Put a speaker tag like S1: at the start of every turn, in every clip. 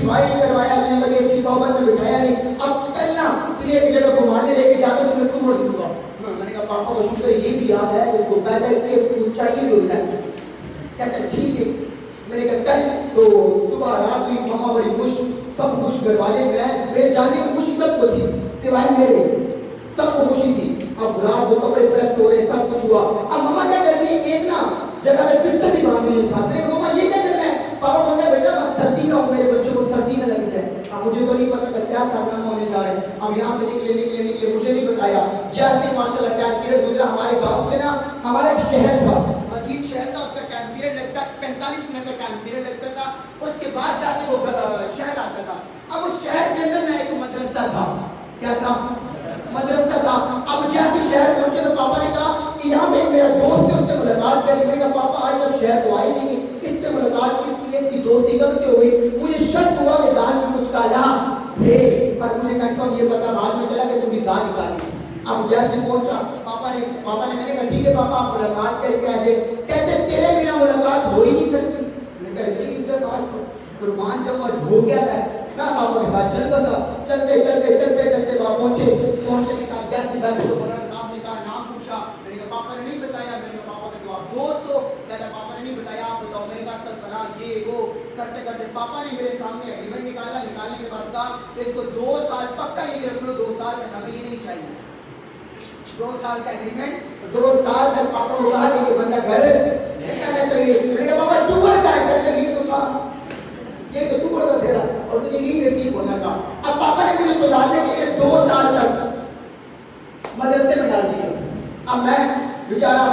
S1: पिछवाई नहीं करवाया, मैंने कभी अच्छी सोहबत में बिठाया नहीं, अब कल ना तुझे एक जगह घुमाने लेके जाकर तुम्हें टूर दूंगा। मैंने कहा पापा को शुक्र ये भी याद है, उसको पैदा किया, उसको ऊंचाई भी होता है। कहता ठीक है। मैंने कहा कल तो सुबह रात हुई, मामा बड़ी खुश, सब खुश, घर वाले, मैं मेरे जाने की खुशी सबको थी सिवाय मेरे, सबको खुशी थी। अब रात को कपड़े प्रेस हो रहे, सब कुछ हुआ। अब मम्मा क्या कर रही है, एक ना जगह में बिस्तर भी बांध रही है साथ में। मम्मा ये क्या करना है? पापा बोलते बेटा बस सर्दी ना हो, मेरे बच्चों को सर्दी ना लग जाए। अब मुझे तो नहीं पता था क्या कारनामा होने जा रहे हैं। अब यहाँ से निकले मुझे नहीं बताया। जैसे माशाल्लाह टाइम पीरियड गुजरा, हमारे गाँव से ना हमारा एक शहर था, अजीब शहर था, उसका टाइम पीरियड लगता 45 मिनट का टाइम पीरियड लगता था, उसके बाद जाके वो शहर आता था। अब उस शहर के अंदर ना एक मदरसा था। क्या था? मदरसा था। अब जैसे शहर पहुंचे तो पापा ने कहा कि यहाँ पे मेरा दोस्त है, उससे मुलाकात करनी। मैंने कहा पापा आज तक शहर तो आई नहीं, इससे मुलाकात इसलिए, इसकी दोस्ती कब से हुई? मुझे शक हुआ कि दाल में कुछ काला है, पर मुझे कंफर्म ये पता बाद में चला कि पूरी दाल निकाली। अब जैसे पहुंचा पापा ने मैंने कहा ठीक है पापा आप मुलाकात करके आ जाए। कहते तेरे बिना मुलाकात हो ही नहीं सकती। मैंने कहा इतनी इज्जत आज तो कुर्बान जब आज हो गया है ना, पापा के साथ चल बसा। चलते वहां पहुंचे के साथ जैसे बैठे तो मौलाना साहब ने कहा नाम पूछा। मैंने कहा पापा ने नहीं बताया। मैंने कहा पापा का तो आप दोस्त हो। कहता पापा ने नहीं बताया, आप बताओ। मैंने कहा सर फला ये वो करते पापा ने मेरे सामने एग्रीमेंट निकालने के बाद कहा इसको 2 साल पक्का ये रख लो, 2 साल तक हमें ये नहीं चाहिए। 2 साल का एग्रीमेंट, 2 साल तक पापा को कहा कि ये बंदा घर नहीं आना चाहिए। मैंने कहा पापा टूर टाइम करते ये तो था, ये तो तू बोलता तेरा और तुझे यही नसीब होना था। अब पापा ने मुझे सुधारने के लिए 2 साल तक मदरसे में डाल दिया। अब मैं बेचारा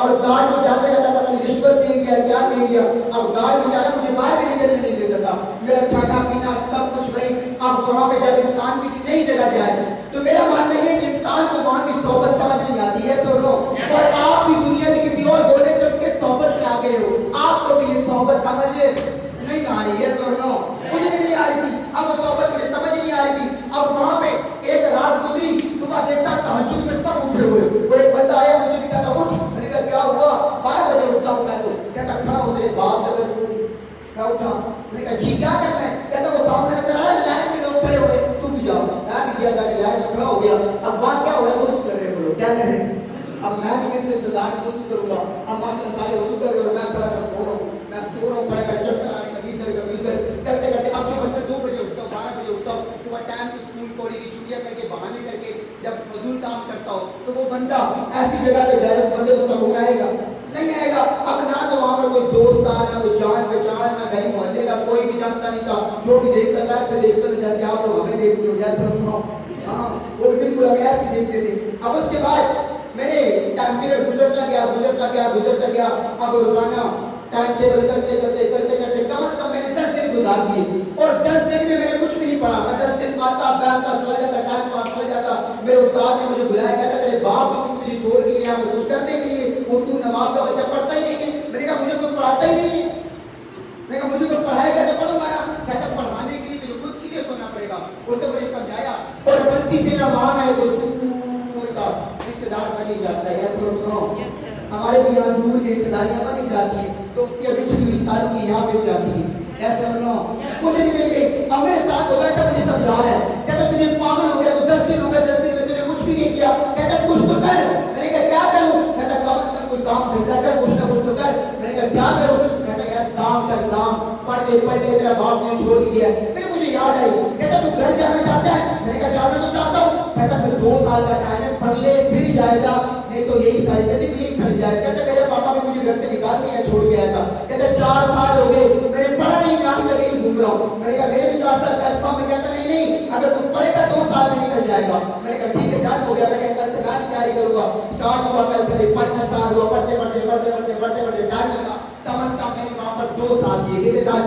S1: और गार्ड को जाते जाता पता नहीं रिश्वत दे गया क्या दे गया। अब गार्ड बेचारा मुझे बाहर भी निकलने नहीं देता था, मेरा खाना पीना सब कुछ वही। अब वहां पे जब इंसान किसी नई जगह जाए तो मेरा मानना है कि इंसान को वहां की सोहबत समझ नहीं आती है। सो लो और आप भी दुनिया के किसी और गोले से उनके सोहबत से आ गए हो, आपको भी ये सोहबत समझ नहीं आ रही है। सो लो मुझे नहीं आ रही थी, अब वो सोहबत मुझे समझ नहीं आ रही थी। अब वहां पे एक रात गुजरी, सुबह देखता तहज्जुद में सब उठे हुए, वो एक बंदा आया मुझे भी कहता उठ। मैंने कहा क्या हुआ? 12 बजे उठता हूँ मैं तो। कहता खड़ा हो तेरे बाप नगर क्या उठा? मैंने कहा जी क्या करना है? कहता वो सामने नजर आ रहा है लाइन में लोग खड़े हुए, तू भी जाओ। मैं भी गया, जाके लाइन में खड़ा हो गया। अब वहां क्या हो रहा है? वजू कर रहे हैं वो लोग, क्या कर रहे हैं? अब मैं भी इनसे इंतजार वजू करूंगा। अब माशाल्लाह सारे वजू कर रहे और मैं खड़ा कर सो रहा हूँ, मैं सो रहा हूँ खड़ा कर चक्कर आने कभी इधर करते अब जो बंदा 2 बजे उठता हूँ, 12 बजे उठता हूँ, सुबह टाइम से स्कूल कॉलेज की छुट्टियां करके बहाने करके जब फजूल काम करता हूँ तो वो बंदा ऐसी जगह पे जाए उस बंदे को समूह आएगा नहीं आएगा। अब ना तो वहां पर कोई दोस्त था, ना कोई जान पहचान, ना गली मोहल्ले का कोई भी जानता नहीं था। जो भी देखता था ऐसे देखते थे जैसे आप लोग हमें देखते हो, जैसे हाँ वो बिल्कुल हमें ऐसे देखते थे। अब उसके बाद मेरे टाइम पीरियड गुजरता गया। अब रोजाना टाइम टेबल करते कम से कम मैंने 10 दिन गुजार दिए और 10 दिन में मैंने कुछ भी नहीं पढ़ा। मैं 10 दिन आता बैठता चला जाता, टाइम पास हो जाता। मेरे उस्ताद ने मुझे बुलाया, कहता तेरे बाप को तुझे छोड़ के गया कुछ करने के लिए, वो तू नमाज का बच्चा पढ़ता ही नहीं है। मैंने कहा मुझे कोई पढ़ाता ही नहीं है। मैंने कहा मुझे कोई पढ़ाएगा तो पढ़ूंगा ना। कहता पढ़ाने के लिए तुझे खुद सीरियस होना पड़ेगा। उसने मुझे समझाया और गलती से ना मान आए तो दूर का रिश्तेदार बनी जाता है। ऐसे हमारे भी यहाँ दूर की रिश्तेदारियां बनी जाती है, दोस्तियां बिछड़ी हुई सालों की यहाँ मिल जाती है। ऐसा मुझे भी मिल गई। अब मेरे साथ बैठा मुझे समझा रहा है, कहता तुझे पागल हो गया, तो 10 दिन हो गए, 10 दिन में तुझे कुछ भी नहीं किया। कहता कुछ तो कर। मैंने कहा क्या करूं? कहता कम से कम कोई काम भेजा कर, कुछ ना कुछ तो कर। मैंने कहा क्या करूं? कहता यार काम कर, काम पढ़ ले तेरा बाप ने छोड़ दिया। फिर मुझे याद आई, कहता तू घर जाना चाहता है? मैंने कहा जाना तो चाहता हूँ। कहता फिर 2 साल का टाइम है, पढ़ ले फिर जाएगा, नहीं तो यही सारी जिंदगी यही सड़ जाएगा। कहता मेरे पापा भी मुझे घर से निकाल के यहाँ छोड़ गया था। कहता 4 साल हो गए मैंने पढ़ा नहीं, कहीं तक यही घूम रहा हूँ। मैंने कहा मेरे भी 4 साल प्लेटफॉर्म में। कहता नहीं अगर तू पढ़ेगा 2 साल में निकल जाएगा। मैंने कहा ठीक है डन हो गया। मैंने कल से मैं तैयारी करूंगा। स्टार्ट हुआ कल से पढ़ना स्टार्ट हुआ, पढ़ते टाइम लगा। कम से कम मैंने वहां पर 2 साल दिए। कितने साल?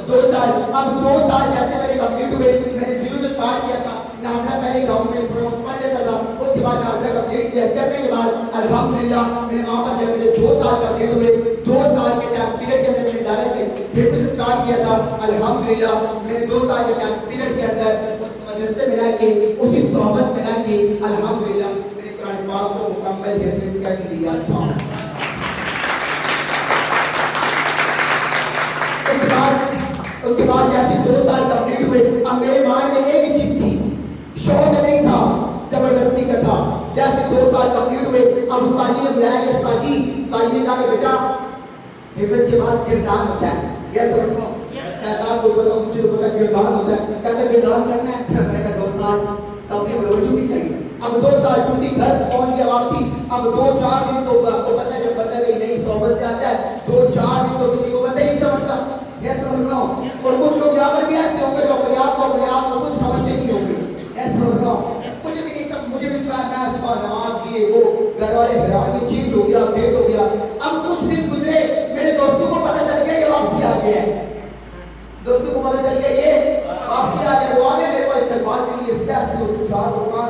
S1: 2 साल। अब 2 साल जैसे मेरे कंप्लीट हुए, मैंने 0 से स्टार्ट किया था। नाज़रा पहले गांव में थोड़ा बहुत पढ़ लेता था, उसके बाद नाज़रा कंप्लीट किया। करने के बाद अल्हम्दुलिल्लाह मैंने वहां पर जब मेरे 2 साल कंप्लीट हुए, 2 साल के टाइम पीरियड के अंदर मैंने डायरेक्ट से फिर से स्टार्ट किया था। अल्हम्दुलिल्लाह मैंने 2 साल के टाइम पीरियड के अंदर उस मदरसे में रह के, उसी सोहबत में रह के अल्हम्दुलिल्लाह मैंने कुरान पाक को मुकम्मल हिफ्ज़ कर लिया था। उसके बाद जैसे 2 साल कंप्लीट 2 साल कंप्लीट हुए। अब उस्ताद जी ने बुलाया कि उस्ताद जी ने कहा कि बेटा हिफ्ज के बाद गिरदान होता है। यस और नो? कहता आपको पता, मुझे तो पता गिरदान होता है। कहता गिरदान करना है। मैंने कहा 2 साल कंप्लीट हो छुट्टी चाहिए। अब 2 साल छुट्टी, घर पहुंच गया वापसी। अब 2-4 दिन तो आपको पता है जब बंदा कहीं नई सोबत से आता है 2-4 दिन तो किसी को बंदा ही नहीं समझता। यस और नो? और कुछ लोग यहाँ पर भी ऐसे होंगे जो अपने आप को खुद समझते नहीं होंगे। यस और नो? मुझे भी नहीं सब, मुझे भी मैं सुबह नमाज ये वो घर वाले हैरान, ये चेंज हो गया, अपडेट हो गया। अब कुछ दिन गुजरे, मेरे दोस्तों को पता चल गया ये वापसी आ गया है। दोस्तों को पता चल गया ये वापसी आ गया। वो आगे मेरे को इस्तेमाल के लिए कैसे हो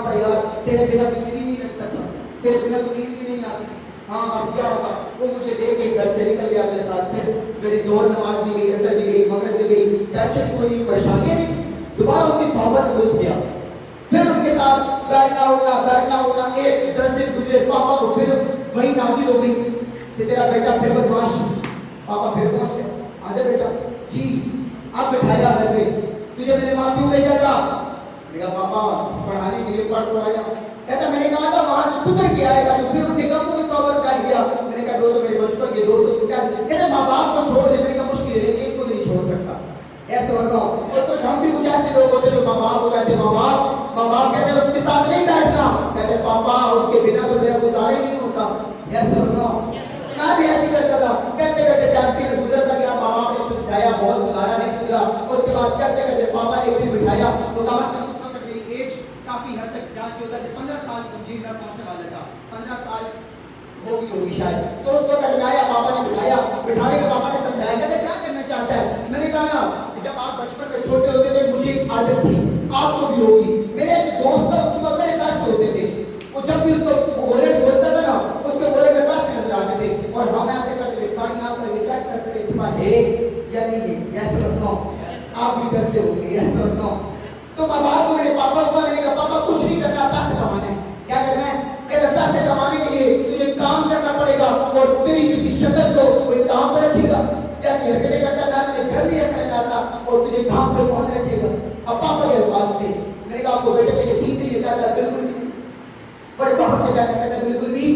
S1: था यार, तेरे बिना तो नींद नहीं लगता था, तेरे बिना तो नींद भी नहीं आती थी। हाँ अब क्या होगा? वो मुझे लेके घर से निकल गया अपने साथ। फिर मेरी जोर नमाज भी गई, असर भी गई, मगरिब भी गई, टेंशन कोई परेशानी नहीं। दोबारा उनकी सोहबत में घुस गया। फिर उनके साथ बैठना होना 10 दिन गुजरे। पापा को फिर वही नाजिल हो गई कि तेरा बेटा फिर बदमाश। पापा फिर पहुंच गए, आजा बेटा जी। अब बिठाया घर पे, तुझे मैंने वहां क्यों भेजा था? मैंने कहा पापा पढ़ाने के लिए, पढ़ तो आया। कहता मैंने कहा था वहां से सुधर के आएगा, तो फिर उनके कम की सोबत बैठ गया। मैंने कहा दो तो मेरे बचपन के दोस्तों को क्या, कहते माँ बाप को छोड़ दे। मैंने कहा मुश्किल है, लेकिन इनको नहीं छोड़ सकता। ऐसे होगा। और कुछ हम भी कुछ ऐसे लोग होते जो माँ बाप को कहते माँ बाप कहते उसके साथ नहीं बैठना, कहते पापा उसके बिना तो मेरा गुजारा ही नहीं होता। ऐसे होगा। मैं भी ऐसे करता था, करते करते टाइम गुजरता गया। माँ बाप ने समझाया, बहुत सुधारा, नहीं सुधरा। उसके बाद करते करते पापा ने एक दिन बिठाया, तो कम से कम उस वक्त मेरी एज काफी हद तक जा 14 से 15 साल कंप्लीट में पहुंचने वाला था। 15 साल होगी शायद। तो उसको बिठाया, पापा ने बिठाने के पापा ने समझाया, कहते क्या करना चाहता है? मैंने कहा जब आप बचपन में छोटे होते थे मुझे एक आदत थी, आपको भी होगी। मेरे एक दोस्त था, उसके बाद मेरे पैसे होते थे। वो जब भी उसको वॉलेट बोलता था ना, उसके वॉलेट में पैसे नजर आते थे और हम ऐसे करते थे, पानी आप करके चेक करते थे इसके बाद है या नहीं है। यस और नो? आप भी करते होंगे। यस और नो? तो माँ बाप को, मेरे पापा को मैंने कहा पापा कुछ नहीं करना, पैसे कमाने। क्या करना है? कहते पैसे कमाने के लिए तुझे काम करना पड़ेगा और तेरी किसी शक्ल को कोई काम पर रखेगा। जैसे हरकतें करता मैं तुझे घर नहीं रखना चाहता और तुझे काम पर कौन रखेगा? अब पापा के अल्फाज थे। मैंने कहा आपको बेटे का यकीन नहीं है? कहता बिल्कुल नहीं। बड़े पापा से कहता बिल्कुल भी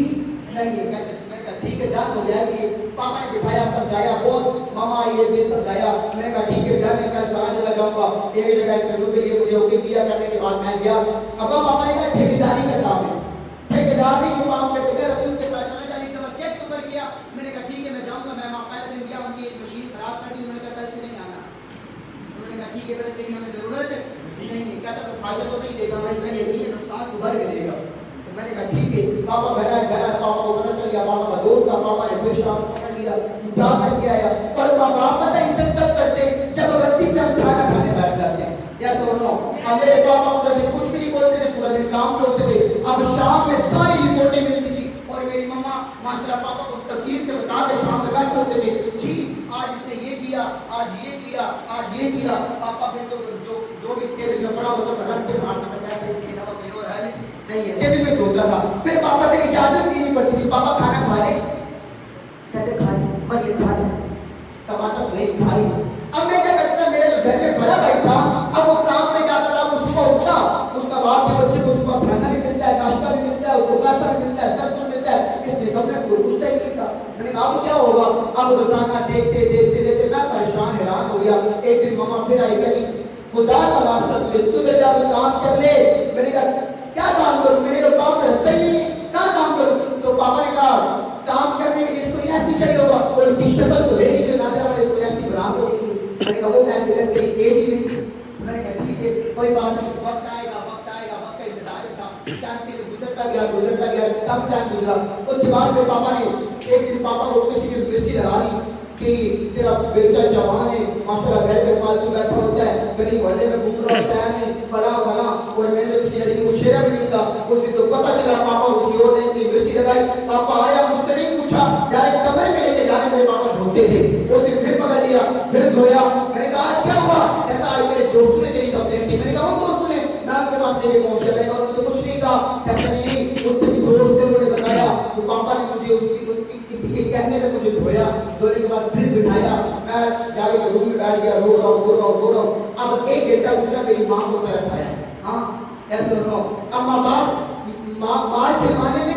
S1: नहीं है। मैंने कहा ठीक है डन हो जाएगी। पापा ने बिठाया, समझाया बहुत, मामा ये दिन समझाया। मैंने कहा ठीक है डन है, कल कहाँ चला जाऊंगा एक जगह इंटरव्यू के लिए। मुझे ओके किया, करने के बाद मैं गया। अब पापा ने कहा ठेकेदारी का काम है, ठेकेदार भी जो काम करते थे रबी उनके साथ चला जाने का चेक तो कर गया। मैंने कहा ठीक है मैं जाऊंगा। मैं पहले दिन गया, उनकी एक मशीन खराब कर दी। उन्होंने कहा कल से नहीं आना। उन्होंने कहा ठीक है बेटा, तेरी हमें जरूरत है नहीं। कहता तो फायदा तो नहीं देगा, मैं इतना यकीन है नुकसान तो भर के देगा। तो मैंने कहा ठीक है। पापा घर आए, पापा को पता चल गया, पापा का दोस्त था। पापा ने फिर शाम को पकड़ लिया, तू क्या करके आया? पर माँ बाप पता इज्जत तब करते जब गलती से हम खाना खाने बैठ जाते हैं। या सुनो, अब मेरे पापा पूरा दिन कुछ भी नहीं बोलते थे, पूरा दिन काम पे होते थे। अब शाम में सारी रिपोर्टें मिलती थी और मेरी मम्मा माशाल्लाह पापा को तफसील से बता के शाम में बैठे होते थे, जी आज इसने ये किया, आज ये किया, आज ये किया। पापा फिर तो जो भी टेबल में पड़ा होता था रख के मारते थे, कहते इसके अलावा कोई और है नहीं है। टेबल में धोता था। फिर पापा से इजाजत लेनी पड़ती थी, पापा खाना खा ले? कहते खा ले, मर ले, खा ले। टमाटर वही खा ले। अब मैं क्या करता था, मेरे जो घर में बड़ा भाई था, अब वो काम में जाता था, वो सुबह उठता, उसका बाप के बच्चे को सुबह खाना भी मिलता है, नाश्ता भी मिलता है, उसको पैसा भी मिलता है, सब कुछ मिलता है, इसलिए तो मैं कोई पूछता ही नहीं था। मैंने कहा अब क्या होगा? अब रोजाना देखते मैं परेशान हैरान हो गया। एक दिन मम्मा फिर आई, कहती खुदा का वास्ता तुझे सुधर जा, तू काम कर ले। मैंने कहा क्या काम करूं? मैंने कहा काम करता ही नहीं, क्या काम करूं? तो पापा ने कहा काम करने के लिए इसको इनासी चाहिए होगा और उसकी शक्ल तो है नहीं जो नादरा वाले इसको इनासी बना दो। मैंने कहा वो कैसे कर, तेरी एज ही नहीं। मैंने कहा ठीक है कोई बात नहीं, वक्त आएगा, वक्त का इंतजार था। टाइम के गुजरता गया, कब टाइम गुजरा। उसके बाद फिर पापा ने एक दिन पापा को किसी ने मिर्ची लगा दी कि तेरा बेटा जवान है, माशाल्लाह घर पे फालतू बैठा होता है, गली मोहल्ले में घूम रहा होता है, फला और मैंने तो किसी लड़की को छेड़ा भी नहीं था। उस दिन तो पता चला पापा उसी और ने मिर्ची लगाई। पापा आया, मुझसे नहीं पूछा, डायरेक्ट कमरे में लेके जाके मेरे पापा धोते थे। उस दिन फिर पकड़ लिया, फिर धोया। मैंने कहा आज क्या हुआ? कहता आज तेरे दोस्तों ने तेरी कंप्लेंट की। मैंने कहा उन दोस्तों ने? मैं उनके पास लेके पहुंच गया। मैंने कहा उनको कुछ नहीं कहा। कहता नहीं, उसके भी दोस्त थे, उन्होंने बताया। तो पापा ने मुझे उसकी किसी के कहने पे मुझे धोया। धोने के बाद फिर बिठाया, मैं जाके रूम में बैठ गया, रो रहा हूँ। अब 1 घंटा गुजरा, मेरी माँ को तरस आया। हाँ ऐसे रो। अब माँ बाप मार खिलवाने में